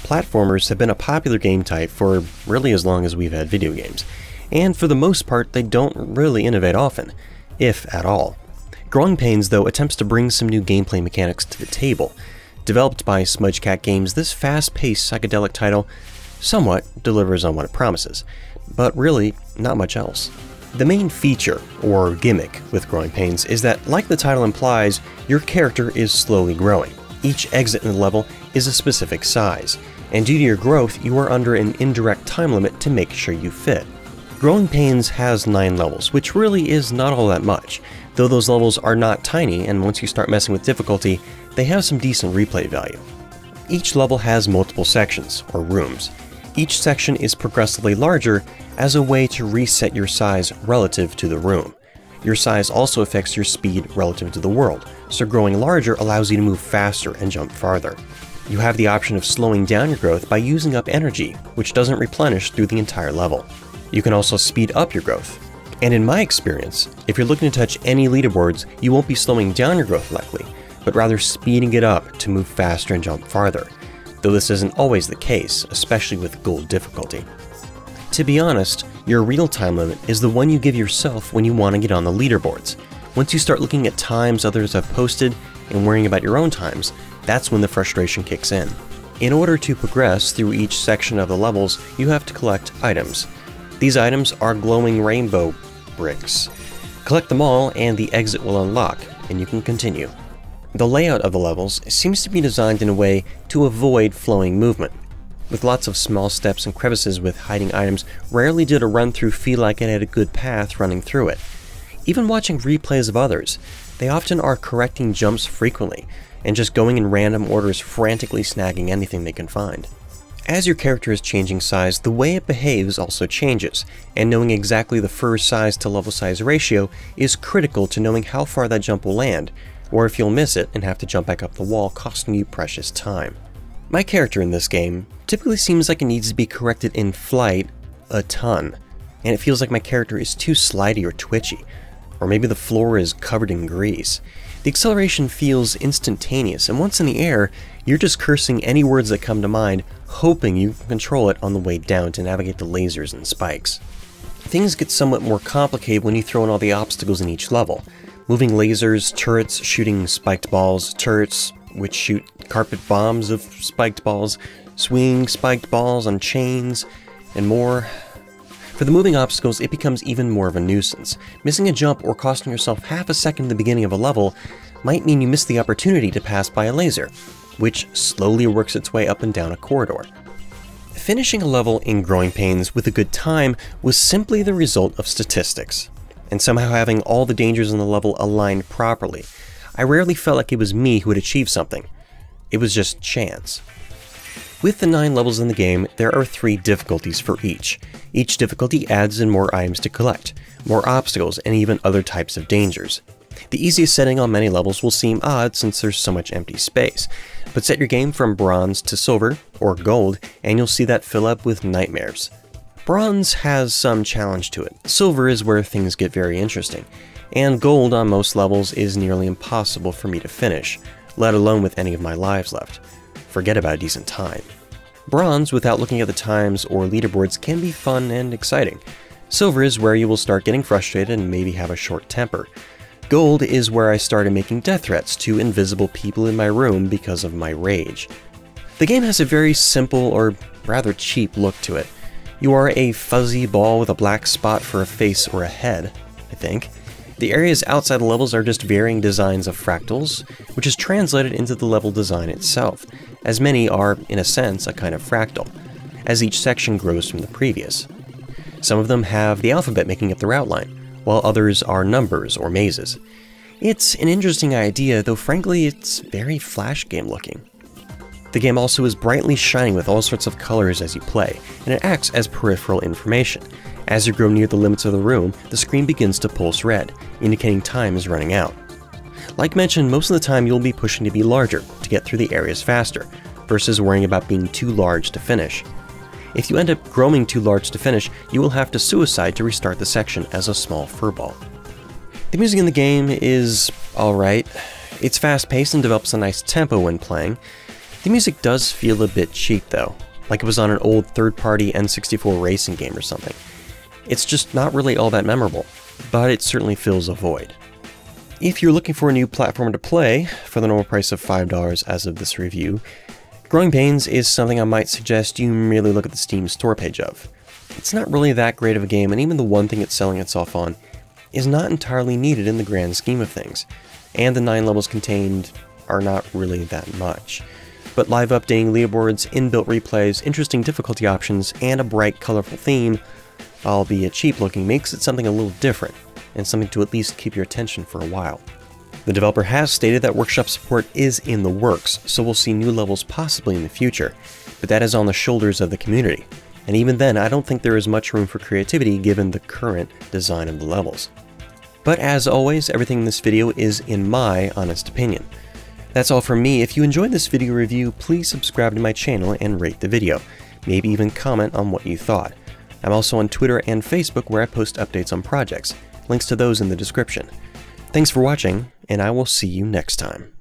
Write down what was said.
platformers have been a popular game type for really as long as we've had video games, and for the most part they don't really innovate often, if at all. Growing Pains, though, attempts to bring some new gameplay mechanics to the table. Developed by Smudged Cat Games, this fast-paced psychedelic title somewhat delivers on what it promises, but really not much else. The main feature, or gimmick, with Growing Pains is that, like the title implies, your character is slowly growing. Each exit in the level is a specific size, and due to your growth, you are under an indirect time limit to make sure you fit. Growing Pains has 9 levels, which really is not all that much, though those levels are not tiny, and once you start messing with difficulty, they have some decent replay value. Each level has multiple sections, or rooms. Each section is progressively larger as a way to reset your size relative to the room. Your size also affects your speed relative to the world, so growing larger allows you to move faster and jump farther. You have the option of slowing down your growth by using up energy, which doesn't replenish through the entire level. You can also speed up your growth. And in my experience, if you're looking to touch any leaderboards, you won't be slowing down your growth likely, but rather speeding it up to move faster and jump farther, though this isn't always the case, especially with gold difficulty. To be honest, your real time limit is the one you give yourself when you want to get on the leaderboards. Once you start looking at times others have posted and worrying about your own times, that's when the frustration kicks in. In order to progress through each section of the levels, you have to collect items. These items are glowing rainbow bricks. Collect them all and the exit will unlock, and you can continue. The layout of the levels seems to be designed in a way to avoid flowing movement. With lots of small steps and crevices with hiding items, rarely did a run-through feel like it had a good path running through it. Even watching replays of others, they often are correcting jumps frequently, and just going in random orders frantically snagging anything they can find. As your character is changing size, the way it behaves also changes, and knowing exactly the fur size to level size ratio is critical to knowing how far that jump will land, or if you'll miss it and have to jump back up the wall, costing you precious time. My character in this game typically seems like it needs to be corrected in flight a ton, and it feels like my character is too slidey or twitchy, or maybe the floor is covered in grease. The acceleration feels instantaneous, and once in the air, you're just cursing any words that come to mind, hoping you can control it on the way down to navigate the lasers and spikes. Things get somewhat more complicated when you throw in all the obstacles in each level. Moving lasers, turrets shooting spiked balls, turrets which shoot carpet bombs of spiked balls, swinging spiked balls on chains, and more. For the moving obstacles, it becomes even more of a nuisance. Missing a jump or costing yourself half a second at the beginning of a level might mean you miss the opportunity to pass by a laser, which slowly works its way up and down a corridor. Finishing a level in Growing Pains with a good time was simply the result of statistics, and somehow having all the dangers in the level aligned properly. I rarely felt like it was me who had achieved something. It was just chance. With the 9 levels in the game, there are 3 difficulties for each. Each difficulty adds in more items to collect, more obstacles, and even other types of dangers. The easiest setting on many levels will seem odd since there's so much empty space, but set your game from bronze to silver, or gold, and you'll see that fill up with nightmares. Bronze has some challenge to it, silver is where things get very interesting, and gold on most levels is nearly impossible for me to finish, let alone with any of my lives left. Forget about a decent time. Bronze, without looking at the times or leaderboards, can be fun and exciting. Silver is where you will start getting frustrated and maybe have a short temper. Gold is where I started making death threats to invisible people in my room because of my rage. The game has a very simple or rather cheap look to it. You are a fuzzy ball with a black spot for a face or a head, I think. The areas outside the levels are just varying designs of fractals, which is translated into the level design itself, as many are, in a sense, a kind of fractal, as each section grows from the previous. Some of them have the alphabet making up their outline, while others are numbers or mazes. It's an interesting idea, though frankly it's very Flash game looking. The game also is brightly shining with all sorts of colors as you play, and it acts as peripheral information. As you grow near the limits of the room, the screen begins to pulse red, indicating time is running out. Like mentioned, most of the time you'll be pushing to be larger, to get through the areas faster, versus worrying about being too large to finish. If you end up growing too large to finish, you will have to suicide to restart the section as a small furball. The music in the game is alright. It's fast-paced and develops a nice tempo when playing. The music does feel a bit cheap though, like it was on an old third-party N64 racing game or something. It's just not really all that memorable, but it certainly fills a void. If you're looking for a new platformer to play, for the normal price of $5 as of this review, Growing Pains is something I might suggest you merely look at the Steam store page of. It's not really that great of a game, and even the one thing it's selling itself on is not entirely needed in the grand scheme of things, and the 9 levels contained are not really that much. But live updating leaderboards, inbuilt replays, interesting difficulty options, and a bright, colorful theme, albeit cheap looking, makes it something a little different, and something to at least keep your attention for a while. The developer has stated that workshop support is in the works, so we'll see new levels possibly in the future, but that is on the shoulders of the community, and even then I don't think there is much room for creativity given the current design of the levels. But as always, everything in this video is in my honest opinion. That's all from me. If you enjoyed this video review, please subscribe to my channel and rate the video. Maybe even comment on what you thought. I'm also on Twitter and Facebook where I post updates on projects. Links to those in the description. Thanks for watching, and I will see you next time.